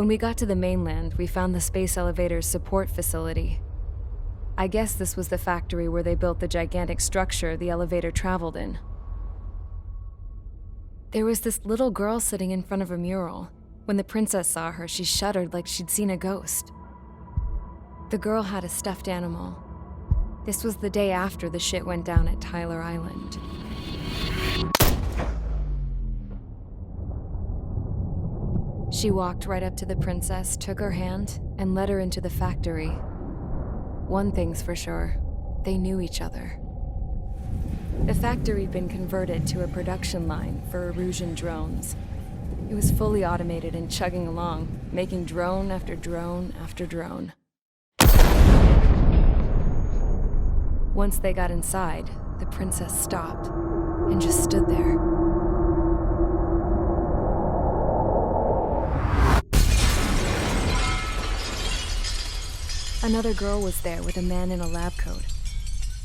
When we got to the mainland, we found the space elevator's support facility. I guess this was the factory where they built the gigantic structure the elevator traveled in. There was this little girl sitting in front of a mural. When the princess saw her, she shuddered like she'd seen a ghost. The girl had a stuffed animal. This was the day after the shit went down at Tyler Island. She walked right up to the princess, took her hand, and led her into the factory. One thing's for sure, they knew each other. The factory had been converted to a production line for Erusian drones. It was fully automated and chugging along, making drone after drone after drone. Once they got inside, the princess stopped and just stood there. Another girl was there with a man in a lab coat.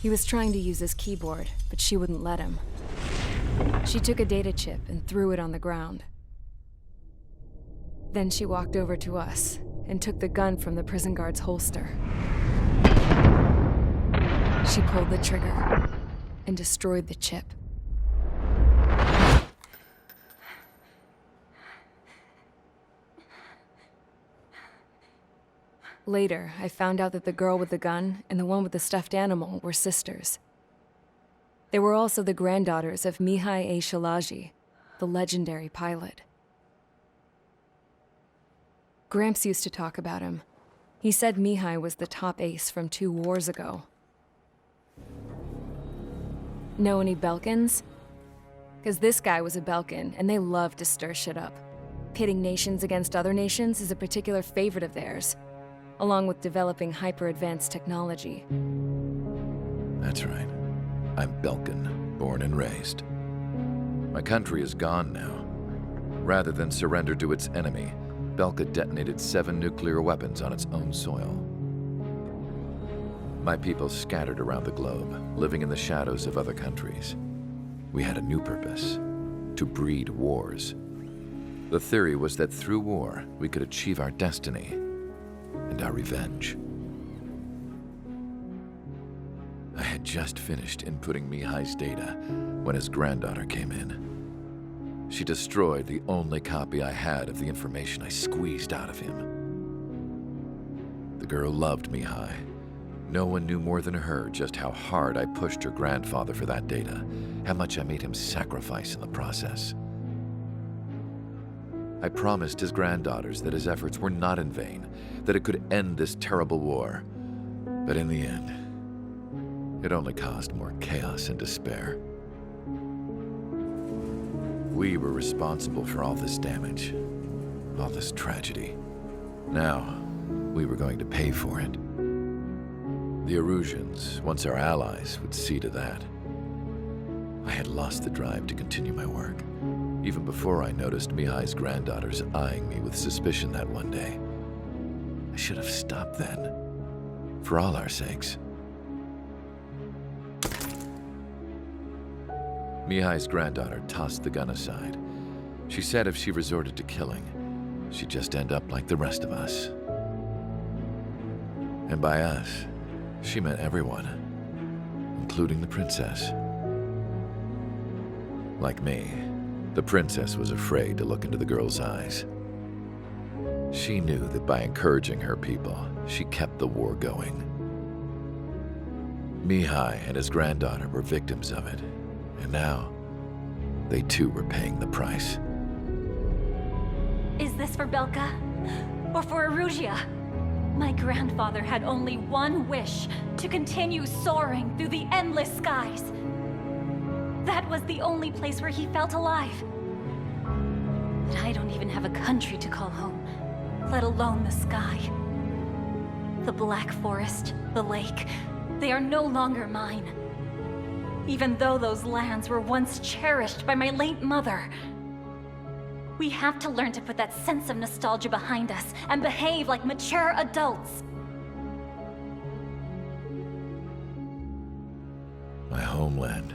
He was trying to use his keyboard, but she wouldn't let him. She took a data chip and threw it on the ground. Then she walked over to us and took the gun from the prison guard's holster. She pulled the trigger and destroyed the chip. Later, I found out that the girl with the gun and the one with the stuffed animal were sisters. They were also the granddaughters of Mihai A. Shalaji, the legendary pilot. Gramps used to talk about him. He said Mihai was the top ace from 2 wars ago. Know any Belkans? Because this guy was a Belkan, and they love to stir shit up. Pitting nations against other nations is a particular favorite of theirs, along with developing hyper-advanced technology. That's right. I'm Belkan, born and raised. My country is gone now. Rather than surrender to its enemy, Belka detonated 7 nuclear weapons on its own soil. My people scattered around the globe, living in the shadows of other countries. We had a new purpose: to breed wars. The theory was that through war, we could achieve our destiny and our revenge. I had just finished inputting Mihai's data when his granddaughter came in. She destroyed the only copy I had of the information I squeezed out of him. The girl loved Mihai. No one knew more than her just how hard I pushed her grandfather for that data, how much I made him sacrifice in the process. I promised his granddaughters that his efforts were not in vain, that it could end this terrible war. But in the end, it only caused more chaos and despair. We were responsible for all this damage, all this tragedy. Now, we were going to pay for it. The Erusians, once our allies, would see to that. I had lost the drive to continue my work, even before I noticed Mihai's granddaughters eyeing me with suspicion that one day. I should have stopped then, for all our sakes. Mihai's granddaughter tossed the gun aside. She said if she resorted to killing, she'd just end up like the rest of us. And by us, she meant everyone, including the princess. Like me, the princess was afraid to look into the girl's eyes. She knew that by encouraging her people, she kept the war going. Mihai and his granddaughter were victims of it, and now, they too were paying the price. Is this for Belka? Or for Erusia? My grandfather had only one wish: to continue soaring through the endless skies. That was the only place where he felt alive. But I don't even have a country to call home, let alone the sky. The Black Forest, the lake, they are no longer mine. Even though those lands were once cherished by my late mother. We have to learn to put that sense of nostalgia behind us and behave like mature adults. My homeland.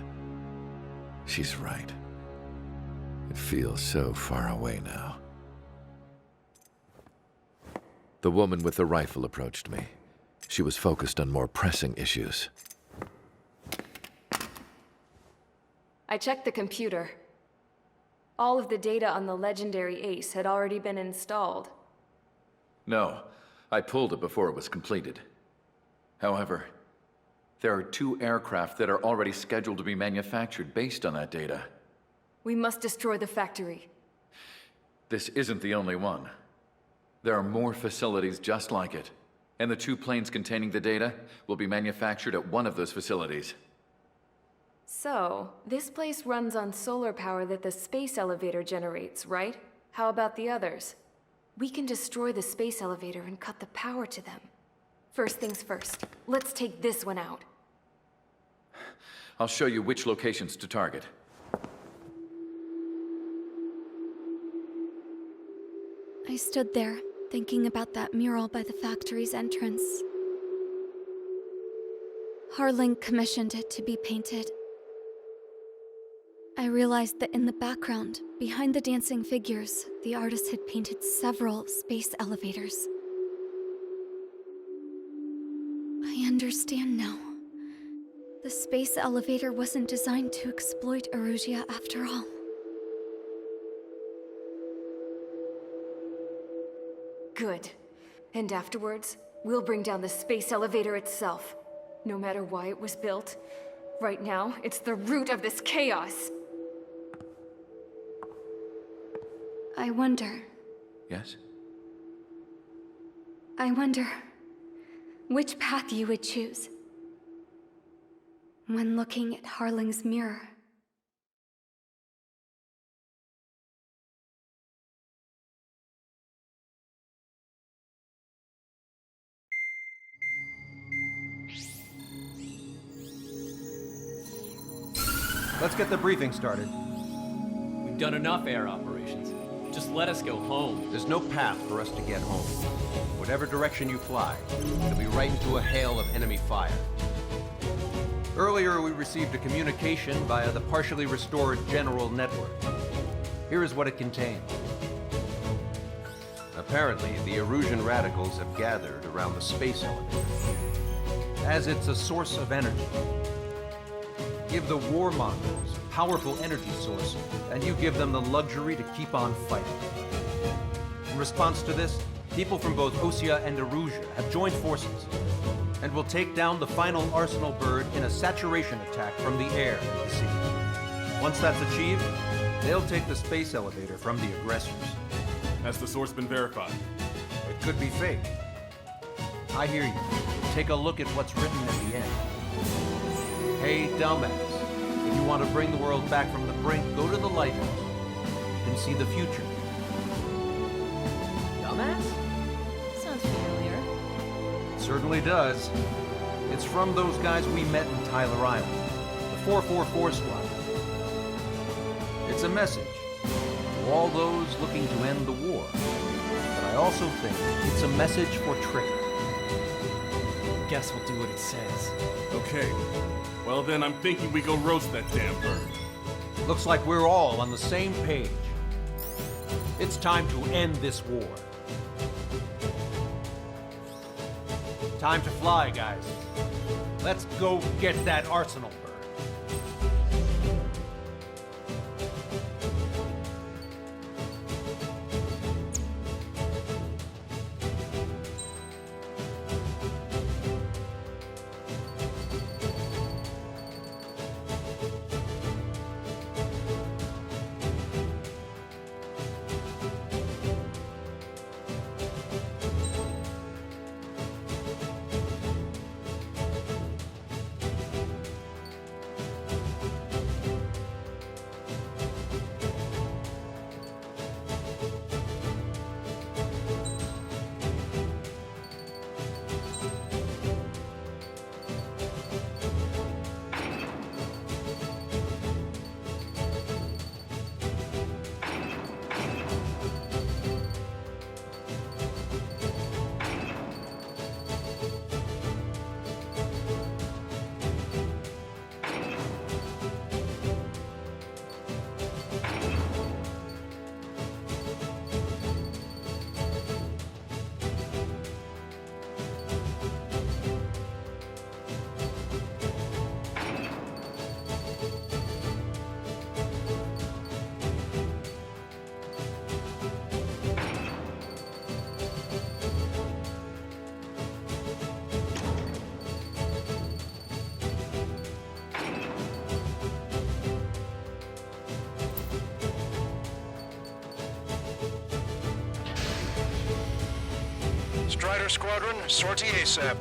She's right. It feels so far away now. The woman with the rifle approached me. She was focused on more pressing issues. I checked the computer. All of the data on the legendary Ace had already been installed. No, I pulled it before it was completed. However, there are 2 aircraft that are already scheduled to be manufactured based on that data. We must destroy the factory. This isn't the only one. There are more facilities just like it, and the 2 planes containing the data will be manufactured at one of those facilities. So, this place runs on solar power that the space elevator generates, right? How about the others? We can destroy the space elevator and cut the power to them. First things first, let's take this one out. I'll show you which locations to target. I stood there, thinking about that mural by the factory's entrance. Harling commissioned it to be painted. I realized that in the background, behind the dancing figures, the artist had painted several space elevators. I understand now. The space elevator wasn't designed to exploit Erusia after all. Good. And afterwards, we'll bring down the space elevator itself. No matter why it was built, right now, it's the root of this chaos. I wonder which path you would choose when looking at Harling's mirror. Let's get the briefing started. We've done enough air operations. Just let us go home. There's no path for us to get home. Whatever direction you fly, it'll be right into a hail of enemy fire. Earlier, we received a communication via the partially restored general network. Here is what it contained. Apparently, the Erusian radicals have gathered around the space elevator, as it's a source of energy. Give the warmongers a powerful energy source, and you give them the luxury to keep on fighting. In response to this, people from both Osea and Erusia have joined forces, and will take down the final Arsenal bird in a saturation attack from the air and the sea. Once that's achieved, they'll take the space elevator from the aggressors. Has the source been verified? It could be fake. I hear you. Take a look at what's written at the end. Hey, dumbass. If you want to bring the world back from the brink, go to the Lighthouse. You can see the future. Dumbass? Sounds familiar. It certainly does. It's from those guys we met in Tyler Island, the 444 Squad. It's a message to all those looking to end the war. But I also think it's a message for Trigger. Guess we'll do what it says. Okay. Well then, I'm thinking we go roast that damn bird. Looks like we're all on the same page. It's time to end this war. Time to fly, guys. Let's go get that Arsenal bird. Rider Squadron, sortie ASAP.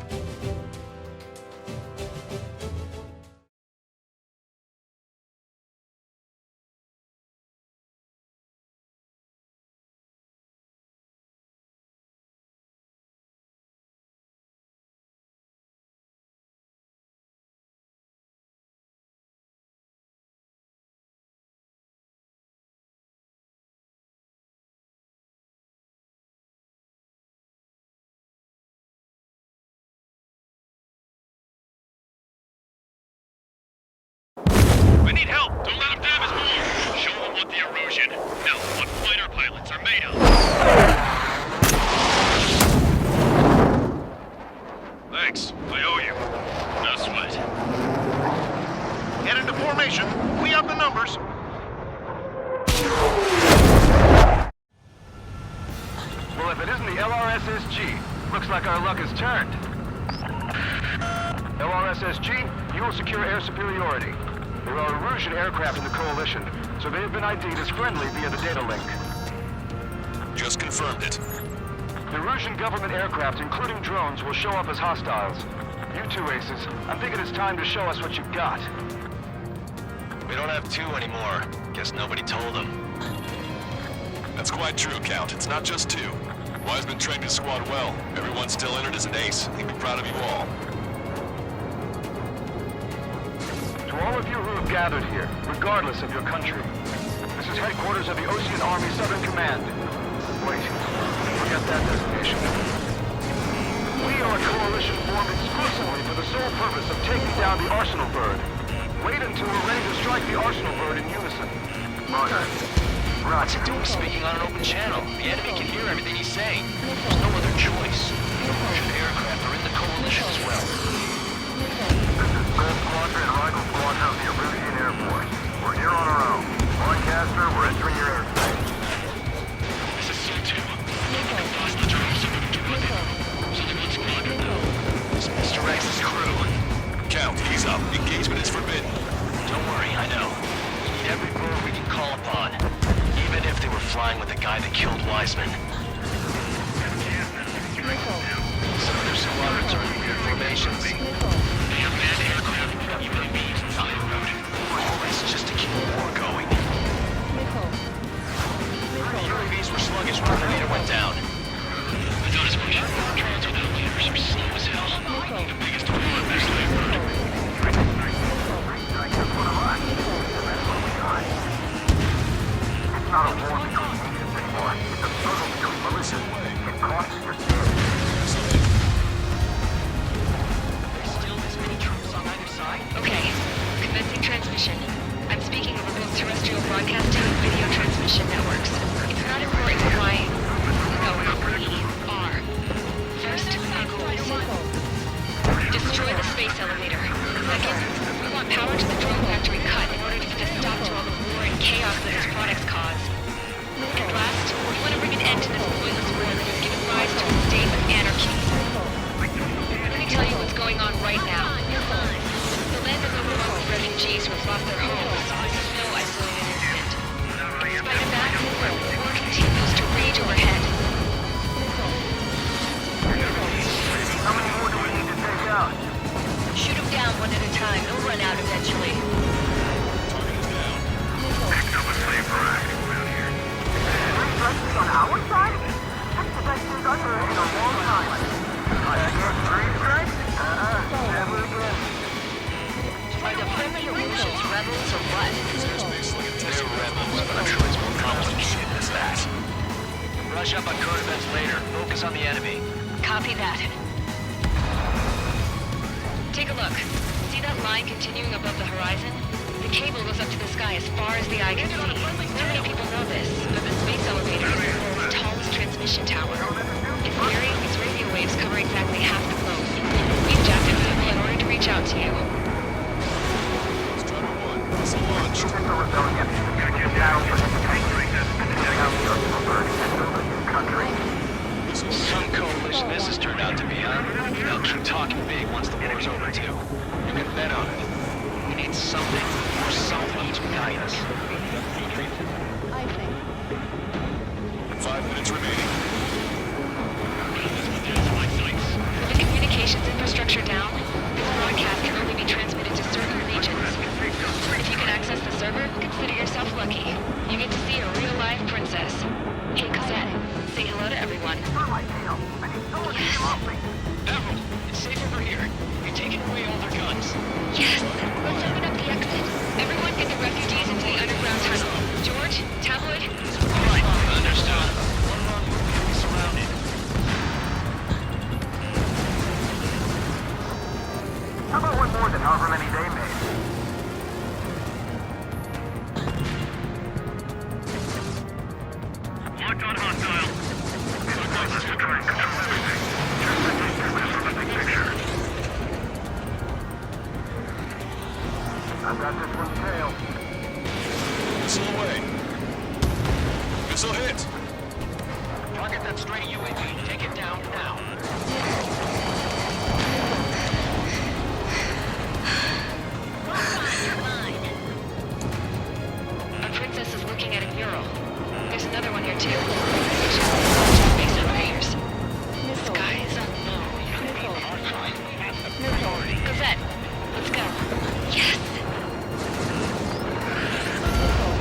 We need help! Don't let them damage more! Show them what the erosion, no, what fighter pilots are made of! Thanks, I owe you. No sweat. Get into formation. We have the numbers. Well, if it isn't the LRSSG, looks like our luck has turned. LRSSG, you will secure air superiority. There are Erusian aircraft in the Coalition, so they have been ID'd as friendly via the data link. Just confirmed it. The Erusian government aircraft, including drones, will show up as hostiles. You two aces, I'm thinking it's time to show us what you've got. We don't have two anymore. Guess nobody told them. That's quite true, Count. It's not just two. Wiseman trained his squad well. Everyone still entered as an ace. He'd be proud of you all. To all of you who have gathered here, regardless of your country, this is headquarters of the Ocean Army Southern Command. Wait, forget that designation. We are a coalition formed exclusively for the sole purpose of taking down the Arsenal Bird. Wait until we're ready to strike the Arsenal Bird in unison. Roger. What's it doing speaking on an open channel? The enemy can hear everything he's saying. There's no other choice. The Erusian aircraft are in the Coalition as well. Gold Squadron and Rifle Squadron of the Erusian Air Force. We're here on our own. Lancaster, we're entering your airspace. This is C2. Lost the drones and moved to weapon. Something on Squadron, though. This is Mr. X's crew. Count, ease up. Engagement is forbidden. Don't worry, I know. We need every bird we can call upon. Even if they were flying with the guy that killed Wiseman. Some of their squadrons are in weird formations. They have manned aircraft with UAVs and side road. All this just to keep the war going. The UAVs were sluggish when the leader went down. I thought as much. Drones without leaders are slow as hell. The biggest war in their slave road. It's not a war between nations anymore. It's a struggle between militias. It costs your skin. There's still this many troops on either side? Okay, commencing transmission. I'm speaking over both terrestrial broadcasting and video transmission networks. It's not important why... No, we are. First, destroy the space elevator. Second, we want power to the drone factory cut in order to put a stop to all the war and chaos that its products cause. And last, we want to bring an end to this pointless war that has given rise to a state of anarchy. Let me tell you what's going on right now. The land is overrun with refugees who have lost their homes. This is no isolated incident. In spite of that, the war continues to rage overhead. How many more do we need to take out? Shoot them down one at a time. They'll run out eventually. Picked up a saber acting around here. Three strikes on our side? That's the best news I've heard in a long time. I guess three strikes? Never again. Are the friendly Erusians rebels or what? They're rebels, but I'm sure it's more complicated than that. Brush up on current events later. Focus on the enemy. Copy that. Take a look. See that line continuing above the horizon? The cable goes up to the sky as far as the eye can see. Too many people know this, but the space elevator is the world's tallest transmission tower. In theory, its radio waves cover exactly half the globe. We've jacked it up in order to reach out to you. Strider 1, missile launched. Some coalition this has turned out to be, huh? They'll keep talking big once the war's over, too. You can bet on it. We need something or someone to guide us. 5 minutes remaining. more than however many they made. Locked on hostile. It's to try and control everything. Just the big picture. I've got this one's tail. Missile away. Missile hit. Target that stray UAV. Take it down now. A princess is looking at a mural. There's another one here too. Base elevators. Skies unknown. Cosette, let's go. Yes!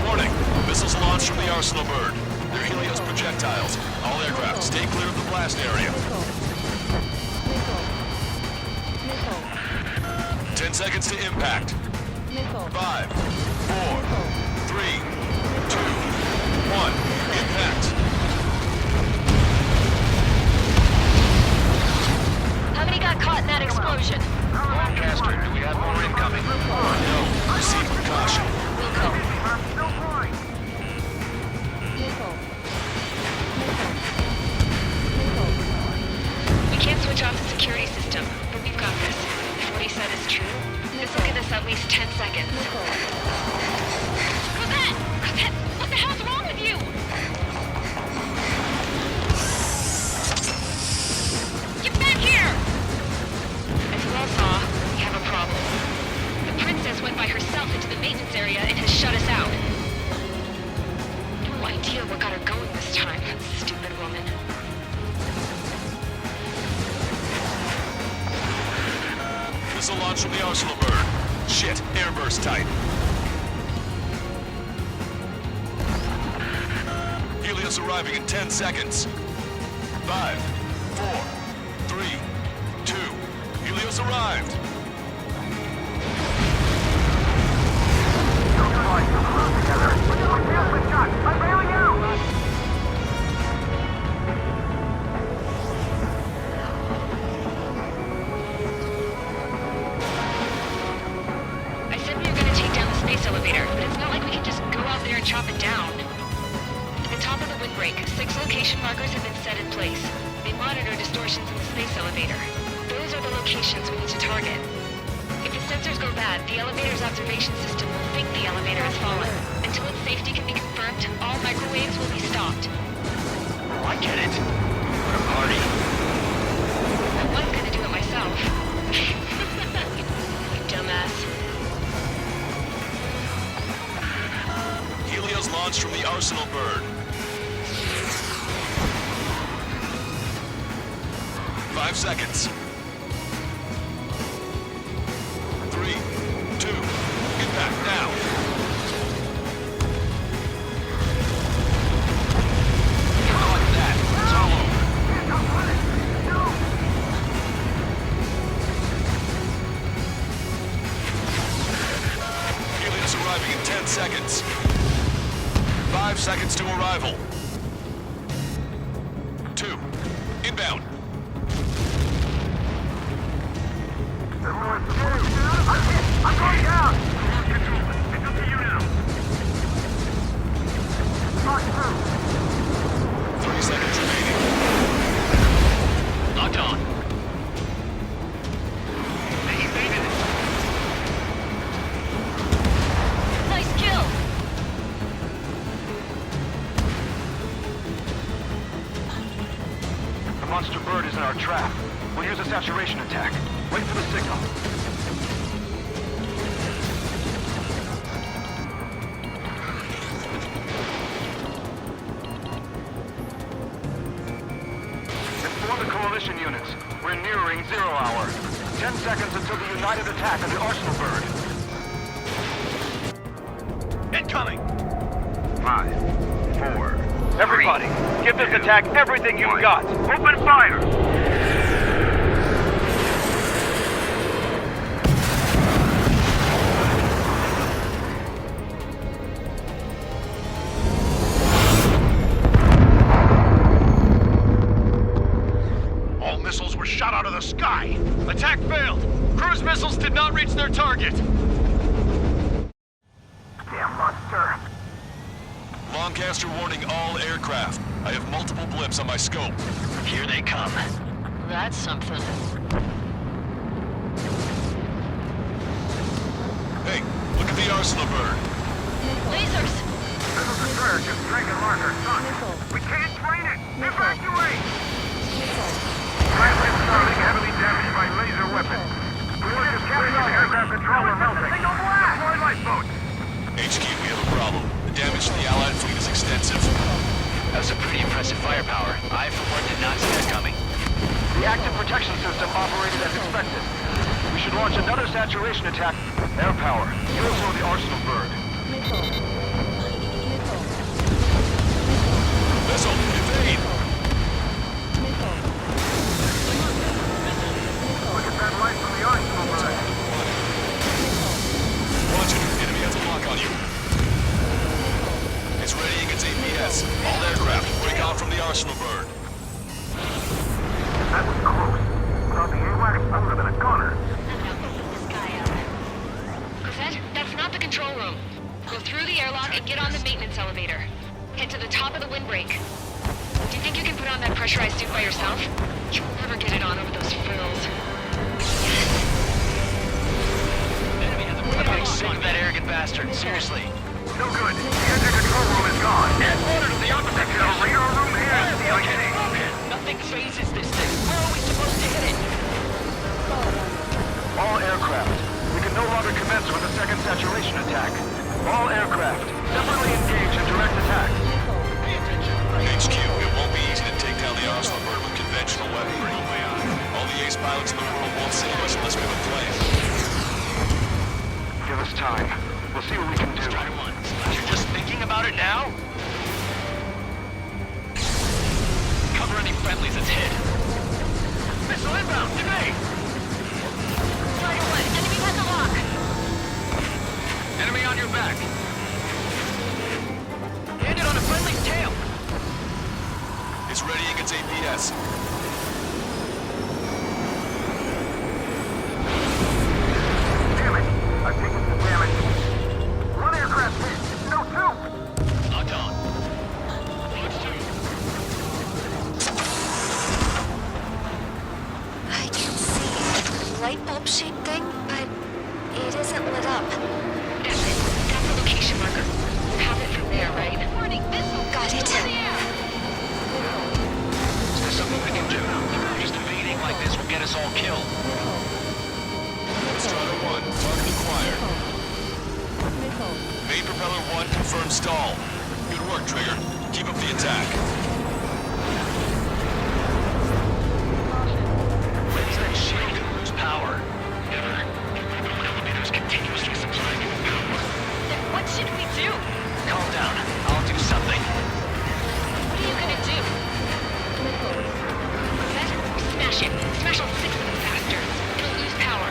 Warning. Missiles launched from the Arsenal bird. They're Helios projectiles. All aircraft, stay clear of the blast area. 10 seconds to impact. 5, 4, 3, 2, 1. Impact. How many got caught in that explosion? Lancaster, do we have more incoming? No. Proceed with caution. Wilco. We can't switch off the security system, but we've got this. If what he said is true, this will give us at least 10 seconds. Cosette! Cosette! What the hell's wrong with you? Get back here! As you all saw, we have a problem. The princess went by herself into the maintenance area and has shut us out. No idea what got her going this time. Stupid woman. Missile launch from the Arsenal bird. Shit, airburst tight. Helios arriving in 10 seconds. 5, 4, 3, 2. Helios arrived. I'm bailing out! I said we were going to take down the space elevator, but it's not like we can just go out there and chop it down. At the top of the windbreak, 6 location markers have been set in place. They monitor distortions in the space elevator. Those are the locations we need to target. If the sensors go bad, the elevator's observation system will think the elevator has fallen. Until its safety can be confirmed, all microwaves will be stopped. Oh, I get it. What a party. I was gonna do it myself. You dumbass. Helios launched from the Arsenal bird. 5 seconds. 3, 2, impact now. Get caught in that. It's all over. Helios arriving in 10 seconds. 5 seconds to arrival. 2, inbound. I'm going down! Control, it's up to you now. Lock through. 3 seconds remaining. Locked on. He made it. Nice kill! The monster bird is in our trap. We'll use a saturation attack. Wait for the signal. Inform the coalition units. We're nearing 0 hour. 10 seconds until the united attack of the Arsenal bird. Incoming! 5, 4. Everybody, give this attack everything you've got. Open fire! All missiles were shot out of the sky. Attack failed. Cruise missiles did not reach their target. Damn monster. Lancaster warning all aircraft. I have multiple blips on my scope. Here they come. That's something. Hey, look at the arsenal bird. Lasers! Missile destroyer just drank a marker. Son, we can't train it. Evacuate! Flatland starting heavily damaged by laser weapons. We want to carry on aircraft control or melting. Deploy lifeboats. HQ, we have a problem. The damage to the Allied fleet is extensive. That's a pretty impressive firepower. I, for one, did not see that coming. The active protection system operated as expected. We should launch another saturation attack. Air power. Use for the arsenal bird. Missile, evade! Look at that light from the arsenal bird. Watch it. Enemy has a lock on you. It's readying its APS. All aircraft, break out from the arsenal bird. That was close. Thought the AWACS would have been a gunner. Cosette, that's not the control room. Go through the airlock and get on the maintenance elevator. Head to the top of the windbreak. Do you think you can put on that pressurized suit by yourself? You'll never get it on over those frills. I'm getting sick of that arrogant bastard. Seriously. No good. The engine control room is gone. Add water to the opposite. The radar room here is the Okay, nothing phases this thing. How are we supposed to hit it? All aircraft. We can no longer commence with a second saturation attack. All aircraft, separately engage in direct attack. HQ, it won't be easy to take down the arsenal bird with conventional weaponry. All the ace pilots in the world won't save us unless we have a plan. Give us time. We'll see what we can do. You're just thinking about it now? Cover any friendlies that's hit. Missile inbound, evade! Right away. Enemy has a lock. Enemy on your back. Landed on a friendly's tail. It's readying its APS. Damn it. I've taken some damage. One aircraft hit. No, two. Locked on. I can see a light bulb shaped thing, but it isn't lit up. That's the location marker. Have it from there, right? Warning, missile! Got it. Is there something we can do? Just invading like this will get us all killed. Strider 1, target acquired. Main propeller 1 confirmed stall. Good work, Trigger. Keep up the attack. When's that shield gonna lose power? Never. Elevators continuously supplying it with power. Then what should we do? Calm down. I'll do something. What are you gonna do? Cosette, smash it. Smash all 6 of them faster. It'll lose power.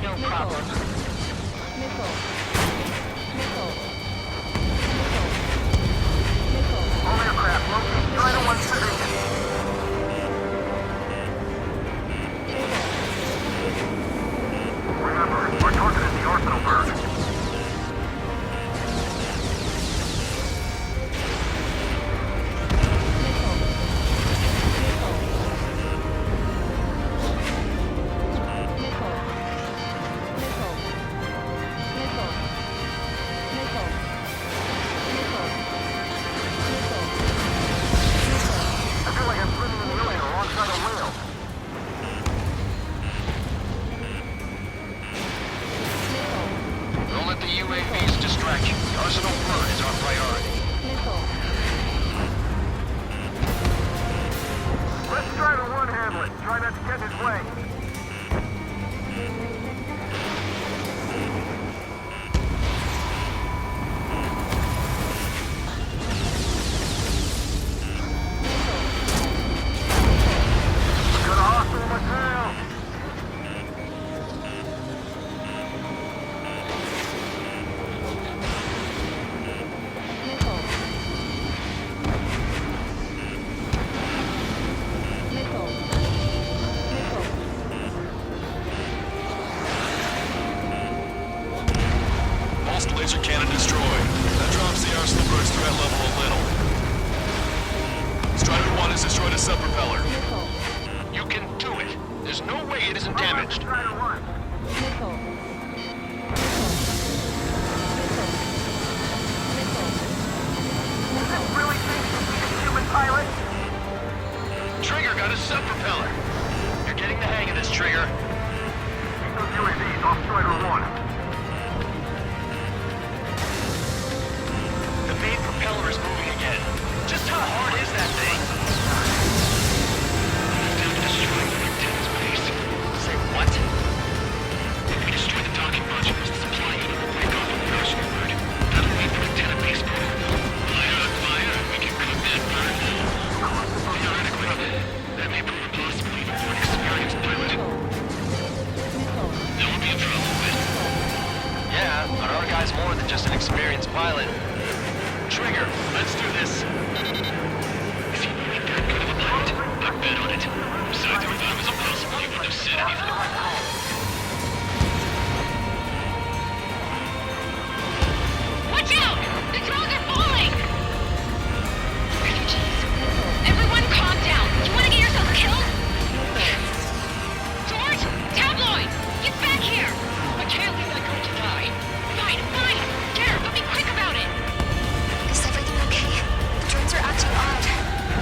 No problem. All aircraft, locate Strider 1's position. Remember, our target is the Arsenal bird. I feel like I'm swimming in the ocean alongside a whale. Don't let the UAVs distract you. The Arsenal bird is our priority. Let Strider 1 handle it. Try not to get in his way. Got a hostile in my tail. Pulsed laser cannon destroyed. That drops the Arsenal bird's threat level a little. Strider 1 has destroyed a sub-propeller. You can do it. There's no way it isn't damaged. Strider 1. Is this really safe to be a human pilot? Trigger got a sub-propeller. You're getting the hang of this, Trigger. Keep those UAVs off Strider 1. The main propeller is moving again. Just how hard is that thing? Down to destroy the antenna's base. Say what? If we destroy the docking modules, the supply unit will break off on the Arsenal bird. That'll leave the antenna base burn. Fire on fire, we can cook that bird. Theoretically, that may prove impossible even for an experienced pilot. There won't be a problem with it. Yeah, but our guy's more than just an experienced pilot. Trigger, let's do this. Is he really that good of a pilot? I bet on it. Besides, if that was impossible, he wouldn't have said anything. Watch out! The drones are falling! Refugees. Everyone calm down. You want to get yourself killed? George! Tabloid! Get back here! I can't leave that girl to die. Fine, fine! Garrett, but be quick about it! Is everything okay? The drones are acting odd.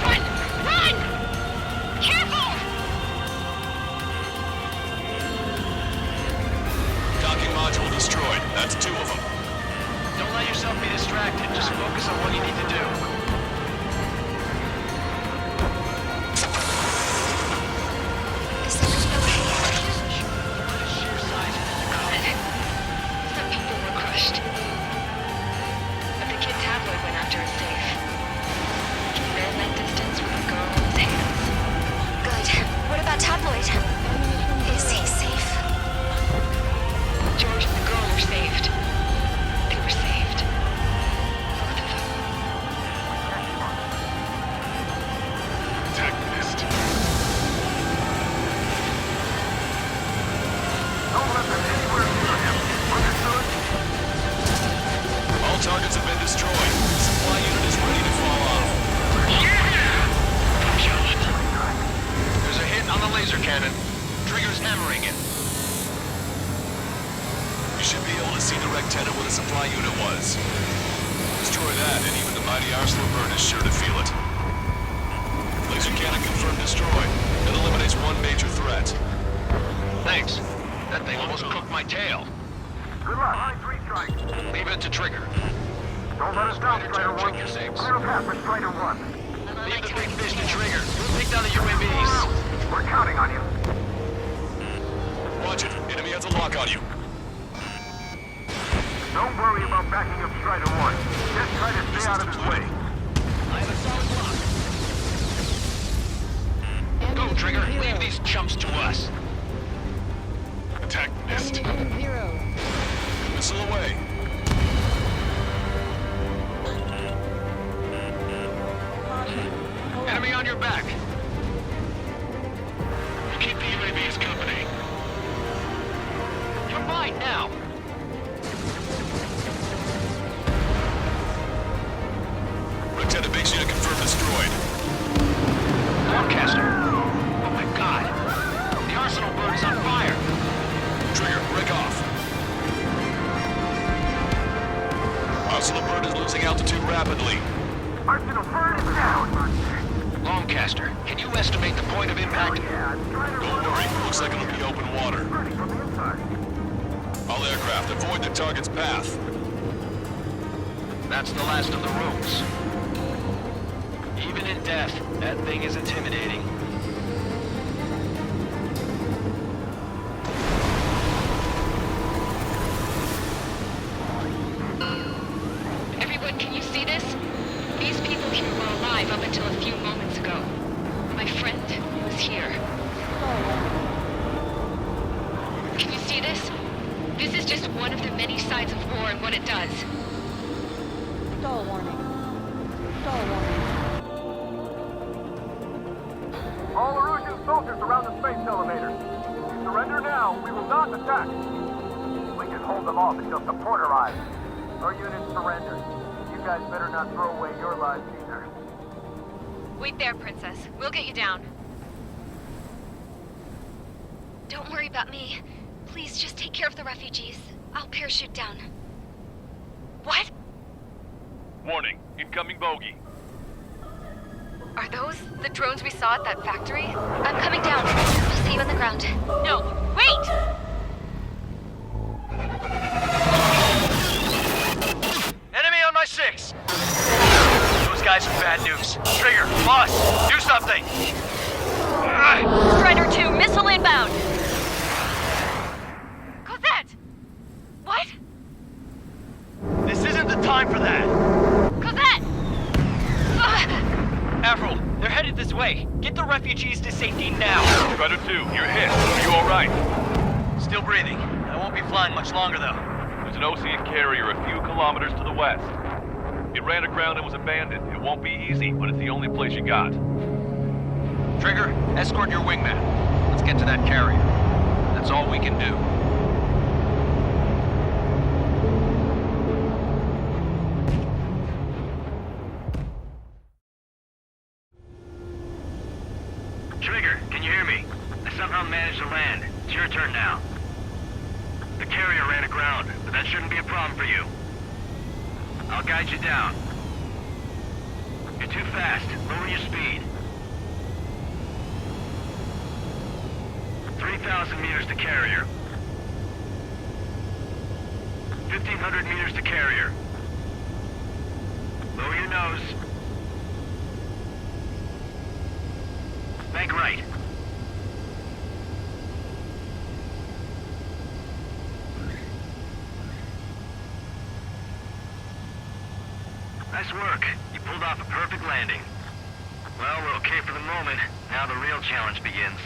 Run! Run! Careful! Docking module destroyed. That's 2 of them. Don't let yourself be distracted. Just focus on what you need to do. Is everything okay? The sheer size of the Good. Some people were crushed. But the kid Tabloid went after a safe. He ran that distance with a girl in his hands. Good. What about Tabloid? Is he safe? George and the girl were saved. They were saved. Both of them. Tech missed. Don't let them anywhere near him. Understood? All targets have been destroyed. Supply unit is ready to fall off. There's a hit on the laser cannon. Trigger's hammering it. You should be able to see the rectenna where the supply unit was. Destroy that, and even the mighty Arsenal bird is sure to feel it. Laser cannon confirmed destroyed. That eliminates one major threat. Thanks. That thing almost cooked my tail. Good luck. Line 3 strike. Leave it to Trigger. Don't let us down, Strider 1. Check your saves. Clear a path for Strider 1. Leave the big fish to Trigger. Take down the UAVs. We're counting on you. Watch it. Enemy has a lock on you. Don't worry about backing up Strider 1. Just try to stay out of his way. I have a solid lock. Go, Trigger. Leave these chumps to us. Attack missed. You're mine now! Lieutenant Biggs unit confirmed destroyed. Lancaster! Oh my god! The arsenal bird is on fire! Trigger, break off. Arsenal bird is losing altitude rapidly. Arsenal bird is down! Lancaster, can you estimate the point of impact? Don't worry, looks like it'll be open water. All aircraft, avoid the target's path. That's the last of the rooms. Even in death, that thing is intimidating. Everyone, can you see this? These people here were alive up until a few moments ago. My friend was here. Can you see this? This is just one of the many sides of war and what it does. Stall warning. Stall warning. All Erusian soldiers around the space elevator. Surrender now. We will not attack. We can hold them off until support arrives. Our unit surrenders. You guys better not throw away your lives either. Wait there, Princess. We'll get you down. Don't worry about me. Please just take care of the refugees. I'll parachute down. What? Warning, incoming bogey. Are those the drones we saw at that factory? I'm coming down. I'll see you on the ground. No, wait! Enemy on my 6! Those guys are bad news. Trigger, boss, do something! Strider 2, missile inbound! Cosette! What? This isn't the time for that! Cosette! Avril, they're headed this way. Get the refugees to safety now. Strider 2, you're hit. Are you alright? Still breathing. I won't be flying much longer, though. There's an Ocean carrier a few kilometers to the west. It ran aground and was abandoned. It won't be easy, but it's the only place you got. Trigger, escort your wingman. Let's get to that carrier. That's all we can do. Trigger, can you hear me? I somehow managed to land. It's your turn now. The carrier ran aground, but that shouldn't be a problem for you. I'll guide you down. You're too fast. Lower your speed. 3,000 meters to carrier. 1,500 meters to carrier. Lower your nose. Bank right. Nice work. You pulled off a perfect landing. Well, we're okay for the moment. Now the real challenge begins.